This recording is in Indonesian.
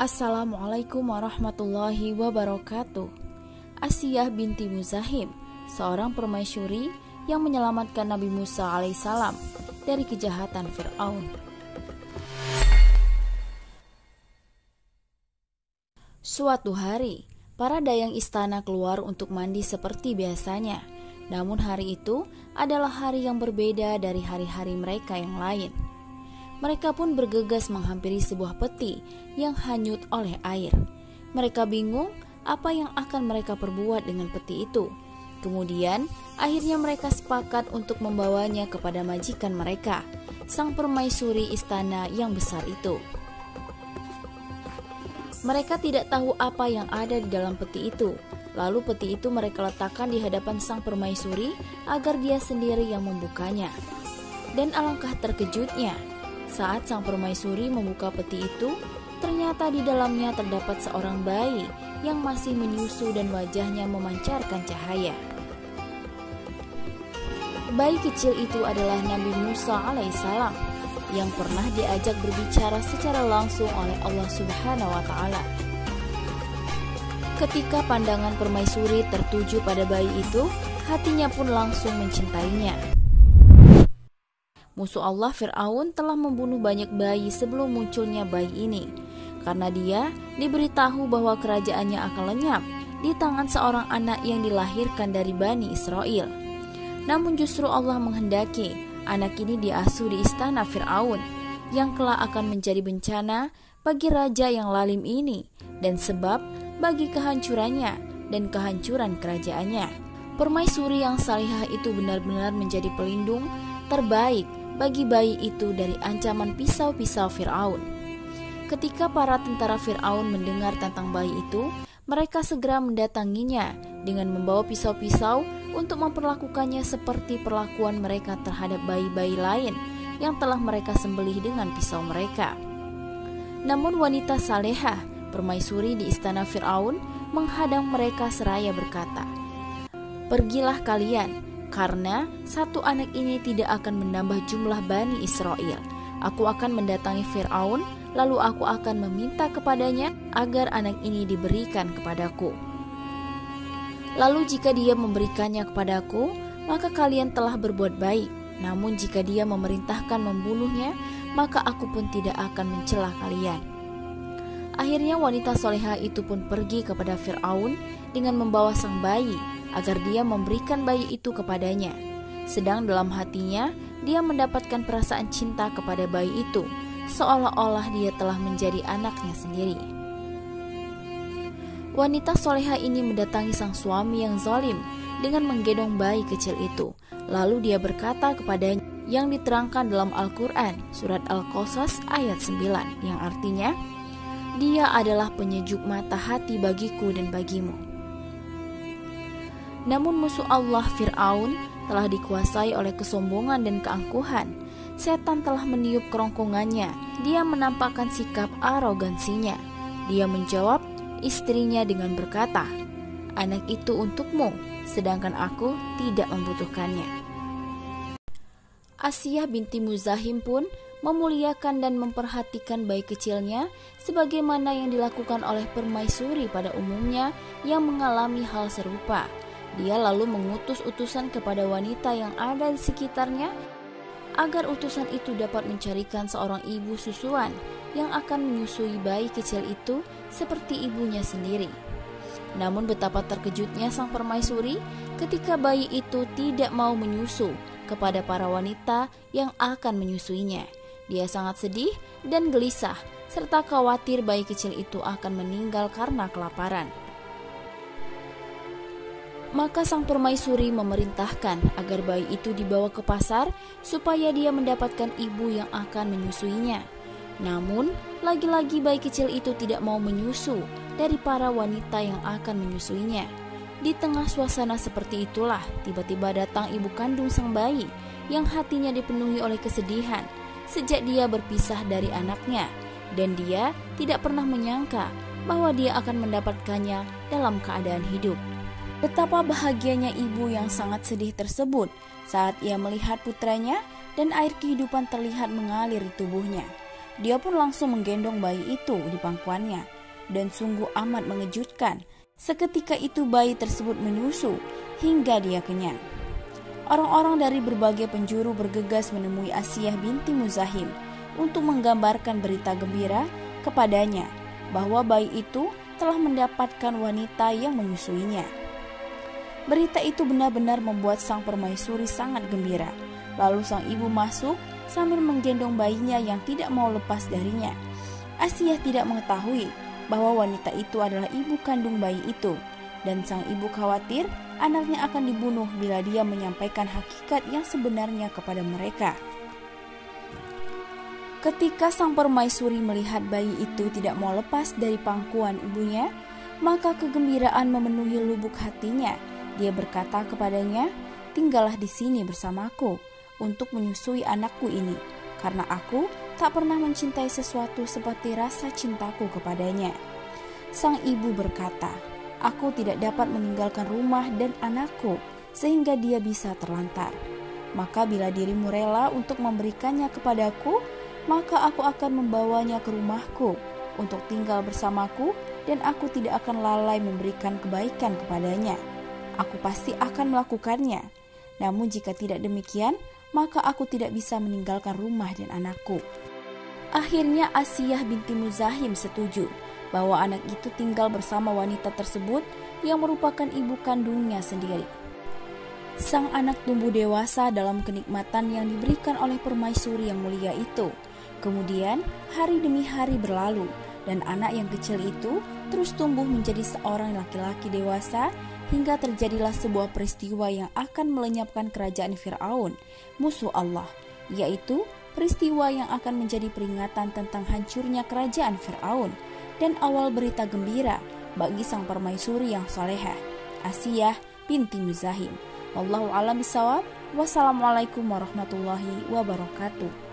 Assalamualaikum warahmatullahi wabarakatuh. Asiyah binti Muzahim, seorang permaisuri yang menyelamatkan Nabi Musa alaihissalam dari kejahatan Fir'aun. Suatu hari, para dayang istana keluar untuk mandi seperti biasanya. Namun hari itu adalah hari yang berbeda dari hari-hari mereka yang lain. Mereka pun bergegas menghampiri sebuah peti yang hanyut oleh air. Mereka bingung apa yang akan mereka perbuat dengan peti itu. Kemudian, akhirnya mereka sepakat untuk membawanya kepada majikan mereka, sang permaisuri istana yang besar itu. Mereka tidak tahu apa yang ada di dalam peti itu. Lalu peti itu mereka letakkan di hadapan sang permaisuri agar dia sendiri yang membukanya. Dan alangkah terkejutnya, saat sang permaisuri membuka peti itu, ternyata di dalamnya terdapat seorang bayi yang masih menyusu dan wajahnya memancarkan cahaya. Bayi kecil itu adalah Nabi Musa alaihissalam yang pernah diajak berbicara secara langsung oleh Allah Subhanahu wa Ta'ala. Ketika pandangan permaisuri tertuju pada bayi itu, hatinya pun langsung mencintainya. Musuh Allah Fir'aun telah membunuh banyak bayi sebelum munculnya bayi ini, karena dia diberitahu bahwa kerajaannya akan lenyap di tangan seorang anak yang dilahirkan dari Bani Israel. Namun justru Allah menghendaki anak ini diasuh di istana Fir'aun, yang kelak akan menjadi bencana bagi raja yang lalim ini, dan sebab bagi kehancurannya dan kehancuran kerajaannya. Permaisuri yang salihah itu benar-benar menjadi pelindung terbaik bagi bayi itu dari ancaman pisau-pisau Fir'aun. Ketika para tentara Fir'aun mendengar tentang bayi itu, mereka segera mendatanginya dengan membawa pisau-pisau untuk memperlakukannya seperti perlakuan mereka terhadap bayi-bayi lain yang telah mereka sembelih dengan pisau mereka. Namun wanita salehah, permaisuri di istana Fir'aun, menghadang mereka seraya berkata, "Pergilah kalian, karena satu anak ini tidak akan menambah jumlah Bani Israel. Aku akan mendatangi Fir'aun, lalu aku akan meminta kepadanya agar anak ini diberikan kepadaku. Lalu jika dia memberikannya kepadaku, maka kalian telah berbuat baik. Namun jika dia memerintahkan membunuhnya, maka aku pun tidak akan mencela kalian." Akhirnya wanita solehah itu pun pergi kepada Fir'aun dengan membawa sang bayi, agar dia memberikan bayi itu kepadanya. Sedang dalam hatinya, dia mendapatkan perasaan cinta kepada bayi itu, seolah-olah dia telah menjadi anaknya sendiri. Wanita solehah ini mendatangi sang suami yang zalim dengan menggendong bayi kecil itu. Lalu dia berkata kepadanya yang diterangkan dalam Al-Quran, surat Al-Qasas ayat 9, yang artinya, "Dia adalah penyejuk mata hati bagiku dan bagimu." Namun musuh Allah Fir'aun telah dikuasai oleh kesombongan dan keangkuhan. Setan telah meniup kerongkongannya. Dia menampakkan sikap arogansinya. Dia menjawab istrinya dengan berkata, "Anak itu untukmu, sedangkan aku tidak membutuhkannya." Asiyah binti Muzahim pun memuliakan dan memperhatikan bayi kecilnya sebagaimana yang dilakukan oleh permaisuri pada umumnya yang mengalami hal serupa. Dia lalu mengutus utusan kepada wanita yang ada di sekitarnya agar utusan itu dapat mencarikan seorang ibu susuan yang akan menyusui bayi kecil itu seperti ibunya sendiri. Namun betapa terkejutnya sang permaisuri ketika bayi itu tidak mau menyusu kepada para wanita yang akan menyusuinya. Dia sangat sedih dan gelisah serta khawatir bayi kecil itu akan meninggal karena kelaparan. Maka sang permaisuri memerintahkan agar bayi itu dibawa ke pasar supaya dia mendapatkan ibu yang akan menyusuinya. Namun, lagi-lagi bayi kecil itu tidak mau menyusu dari para wanita yang akan menyusuinya. Di tengah suasana seperti itulah, tiba-tiba datang ibu kandung sang bayi yang hatinya dipenuhi oleh kesedihan sejak dia berpisah dari anaknya, dan dia tidak pernah menyangka bahwa dia akan mendapatkannya dalam keadaan hidup. Betapa bahagianya ibu yang sangat sedih tersebut saat ia melihat putranya dan air kehidupan terlihat mengalir di tubuhnya. Dia pun langsung menggendong bayi itu di pangkuannya, dan sungguh amat mengejutkan. Seketika itu bayi tersebut menyusu hingga dia kenyang. Orang-orang dari berbagai penjuru bergegas menemui Asiyah binti Muzahim untuk menggambarkan berita gembira kepadanya bahwa bayi itu telah mendapatkan wanita yang menyusuinya. Berita itu benar-benar membuat sang permaisuri sangat gembira. Lalu sang ibu masuk sambil menggendong bayinya yang tidak mau lepas darinya. Asiyah tidak mengetahui bahwa wanita itu adalah ibu kandung bayi itu, dan sang ibu khawatir anaknya akan dibunuh bila dia menyampaikan hakikat yang sebenarnya kepada mereka. Ketika sang permaisuri melihat bayi itu tidak mau lepas dari pangkuan ibunya, maka kegembiraan memenuhi lubuk hatinya. Dia berkata kepadanya, "Tinggallah di sini bersamaku untuk menyusui anakku ini, karena aku tak pernah mencintai sesuatu seperti rasa cintaku kepadanya." Sang ibu berkata, "Aku tidak dapat meninggalkan rumah dan anakku sehingga dia bisa terlantar. Maka bila dirimu rela untuk memberikannya kepadaku, maka aku akan membawanya ke rumahku untuk tinggal bersamaku, dan aku tidak akan lalai memberikan kebaikan kepadanya. Aku pasti akan melakukannya. Namun jika tidak demikian, maka aku tidak bisa meninggalkan rumah dan anakku." Akhirnya Asiyah binti Muzahim setuju bahwa anak itu tinggal bersama wanita tersebut yang merupakan ibu kandungnya sendiri. Sang anak tumbuh dewasa dalam kenikmatan yang diberikan oleh permaisuri yang mulia itu. Kemudian hari demi hari berlalu, dan anak yang kecil itu terus tumbuh menjadi seorang laki-laki dewasa, hingga terjadilah sebuah peristiwa yang akan melenyapkan kerajaan Fir'aun, musuh Allah, yaitu peristiwa yang akan menjadi peringatan tentang hancurnya kerajaan Fir'aun dan awal berita gembira bagi sang permaisuri yang salehah, Asiyah binti Muzahim. Wallahu a'lam bishawab. Wassalamualaikum warahmatullahi wabarakatuh.